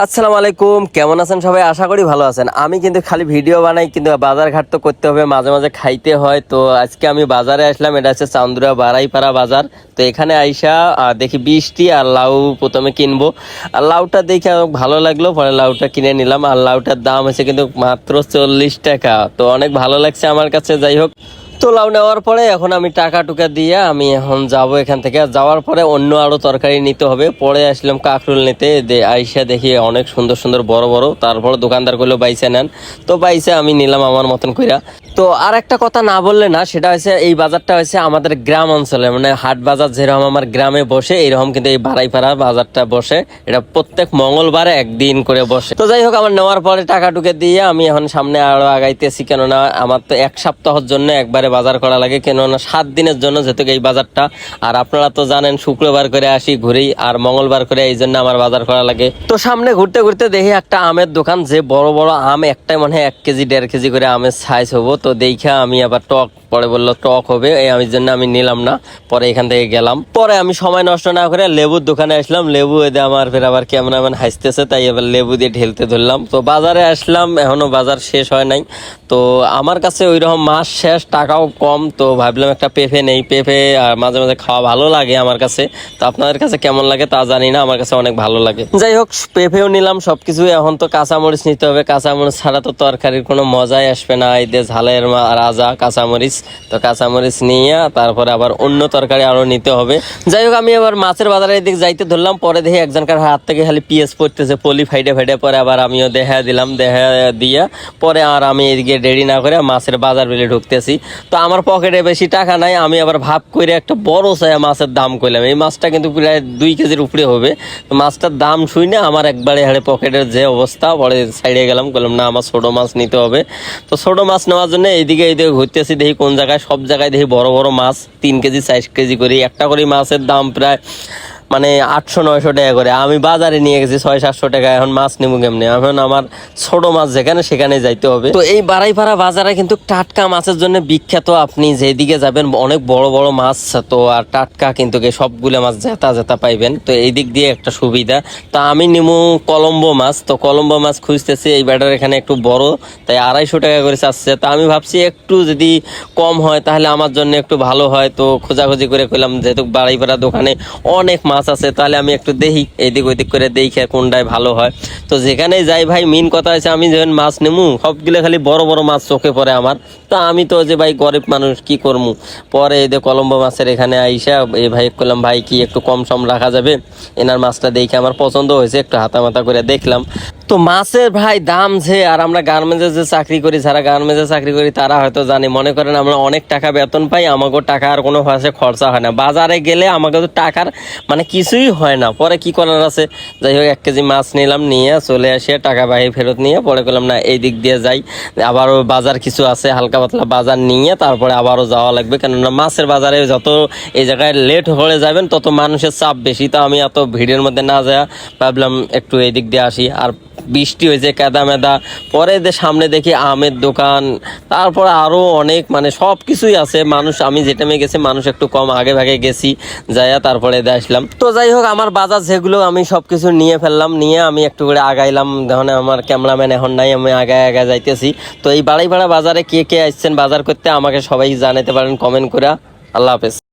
আসসালামু আলাইকুম, কেমন আছেন সবাই? আশা করি ভালো আছেন। আমি কিন্তু খালি ভিডিও বানাই, কিন্তু বাজার ঘাট তো করতে হবে, মাঝে মাঝে খাইতে হয়। তো আজকে আমি বাজারে আসলাম, এটা হচ্ছে চান্দুরা বারাইপাড়া বাজার। তো এখানে আইসা দেখি বৃষ্টি আর লাউ প্রথমে কিনবো। আর লাউটা দেখে ভালো লাগলো, পরে লাউটা কিনে নিলাম। আর লাউটার দাম হচ্ছে কিন্তু মাত্র 40 টাকা। তো অনেক ভালো লাগছে আমার কাছে। যাই হোক, তো লাউ নেওয়ার পরে এখন আমি টাকা টুকা দিয়ে আমি এখন যাব এখান থেকে। যাওয়ার পরে অন্য আরো তরকারি নিতে হবে। পরে আসলাম কাঁকরোল নিতে, আইসা দেখি অনেক সুন্দর সুন্দর বড় বড়। তারপর দোকানদার করলো বাইসে নেন, তো বাইসে আমি নিলাম আমার মতন কইরা। তো আর একটা কথা না বললে না, সেটা হচ্ছে এই বাজারটা হচ্ছে আমাদের গ্রাম অঞ্চলে, মানে হাট বাজার যেরকম আমার গ্রামে বসে, এইরকম কিন্তু এই বারাইপাড়া বাজারটা বসে। এটা প্রত্যেক মঙ্গলবারে একদিন করে বসে। তো যাই হোক, আমার নেওয়ার পরে টাকা টুকে দিয়ে আমি এখন সামনে আরো আগাইতেছি। কেননা আমার তো এক সপ্তাহের জন্য একবারে বাজার করা লাগে, কেননা 7 দিনের জন্য যেহেতু এই বাজারটা। আর আপনারা তো জানেন শুক্রবার করে আসি ঘুরি, আর মঙ্গলবার করে, এই জন্য আমার বাজার করা লাগে। তো সামনে ঘুরতে ঘুরতে দেখি একটা আমের দোকান, যে বড় বড় আম, একটাই মনে হয় 1 কেজি 1.5 কেজি করে আমের সাইজ হবো। তো দেখা আমি আবার টক, পরে বললো টক হবে, এই আমি জন্য আমি নিলাম না। পরে এখান থেকে গেলাম। পরে আমি সময় নষ্ট না করে লেবুর দোকানে আসলাম। লেবু এদের আমার ফের আবার ক্যামেরাম্যান হাসতেছে, তাই এবার লেবু দিয়ে ঢেলতে ধরলাম। তো বাজারে আসলাম, এখনো বাজার শেষ হয় নাই। তো আমার কাছে ওই রকম মাছ শেষ, টাকাও কম। তো ভাবলাম একটা পেঁপে নেই। পেঁপে আর মাঝে মাঝে খাওয়া ভালো লাগে আমার কাছে। তো আপনাদের কাছে কেমন লাগে তা জানি না, আমার কাছে অনেক ভালো লাগে। যাই হোক, পেঁপেও নিলাম সবকিছু। এখন তো কাঁচামরিচ নিতে হবে, কাঁচামরিচ ছাড়া তো তরকারির কোনো মজাই আসবে না। এই যে ঝালের রাজা কাঁচামরিচ। তো কাঁচামরিচ নিয়ে তারপরে আবার অন্য তরকারি আরো নিতে হবে। যাই হোক, আমি আবার মাছের বাজারে এদিকে যাইতে ধরলাম। পরে দেখি একজনকার হাত থেকে খালি পিএস পড়তেছে, পলি ফাইডে ফাইডে। পরে আবার আমিও দেখা দিলাম, দেখা দিয়া পরে আর আমি এদিকে দেরি না করে মাছের বাজার বেলে ঢুকতেছি। তো আমার পকেটে বেশি টাকা নাই, আমি আবার ভাব করে একটা বড় সায়া মাছের দাম কইলাম। এই মাছটা কিন্তু প্রায় 2 কেজির উপরে হবে। তো মাছটার দাম শুনে আমার একবারে হাড়ে পকেটের যে অবস্থা, পরে সাইডে গেলাম, বললাম না আমার ছোট মাছ নিতে হবে। তো ছোট মাছ নেওয়ার জন্য এইদিকে ঘুরতেছি, দেখি কোন জায়গায়, সব জায়গায় দেখি বড় বড় মাছ 3 কেজি 4 কেজি করে। একটা করে মাছের দাম প্রায় মানে 800-900 টাকা করে। আমি বাজারে নিয়ে গেছি 600-700 টাকা। এখন মাছ নেবো কেমনি? এখন আমার ছোট মাছ যেখানে সেখানে যাইতে হবে। তো এই বারাইপাড়া বাজারে কিন্তু টাটকা মাছের জন্য বিখ্যাত। আপনি যেদিকে যাবেন অনেক বড় বড় মাছ, তো আর টাটকা কিন্তু সবগুলো মাছ জেতা জেতা পাইবেন। তো এই দিক দিয়ে একটা সুবিধা। তো আমি নিমু কলম্বো মাছ। তো কলম্বো মাছ খুঁজতেছি, এই ব্যাটার এখানে একটু বড়, তাই 250 টাকা করে চাচ্ছে। তা আমি ভাবছি একটু যদি কম হয় তাহলে আমার জন্য একটু ভালো হয়। তো খোঁজাখুঁজি করে কইলাম, যেহেতু বারাইপাড়া দোকানে অনেক মাছ আছে, তাহলে আমি একটু দেখি, এদিক ওইদিক করে দেখি কোনটায় ভালো হয়। তো যেখানে যাই ভাই, মেন কথা আছে আমি যখন মাছ নেবো সবগুলো খালি বড় বড় মাছ চোখে পড়ে আমার। তা আমি তো যে ভাই গরিব মানুষ, কি করবো? পরে এই যে কলম্বো মাছের এখানে আইসা এই ভাই করলাম, ভাই কি একটু কম সম রাখা যাবে? এনার মাছটা দেখে আমার পছন্দ হয়েছে, একটু হাতামাতা করে দেখলাম। তো মাছের ভাই দাম যে, আর আমরা গার্মেন্টসে যে চাকরি করি, যারা গার্মেন্টসে চাকরি করি তারা হয়তো জানি, মনে করেন আমরা অনেক টাকা বেতন পাই, আমাকে টাকা আর কোনো ভাষায় খরচা হয় না। বাজারে গেলে আমাকে তো টাকার মানে কিছুই হয় না। পরে কি করার আছে? যাই হোক, 1 কেজি মাছ নিলাম, নিয়ে চলে আসে টাকা বাহি ফেরত নিয়ে। পরে করলাম না, এই দিক দিয়ে যাই, আবারও বাজার কিছু আছে হালকা পাতলা বাজার নিয়ে তারপরে আবারও যাওয়া লাগবে। কেননা মাছের বাজারে যত এই জায়গায় লেট হয়ে যাবেন তত মানুষের চাপ বেশি। তো আমি এত ভিড়ের মধ্যে না যায় ভাবলাম একটু এই দিক দিয়ে আসি। আর বৃষ্টি হয়েছে কাদা মেদা। পরে সামনে দেখি আমের দোকান, তারপরে আরো অনেক মানে সব কিছুই আছে। মানুষ, আমি যে টাইমে গেছি মানুষ একটু কম, আগে ভাগে গেছি যাইয়া তারপরে আসলাম। তো যাই হোক, আমার বাজার যেগুলো আমি সবকিছু নিয়ে ফেললাম, নিয়ে আমি একটু করে আগাইলাম। দেখুন আমার ক্যামেরাম্যান এখন নাই, আমি আগায় আগায় যাইতেছি। তো এই বাড়াইপাড়া বাজারে কে কে আসছেন বাজার করতে আমাকে সবাই জানাতে পারেন কমেন্ট করে। আল্লাহ হাফেজ।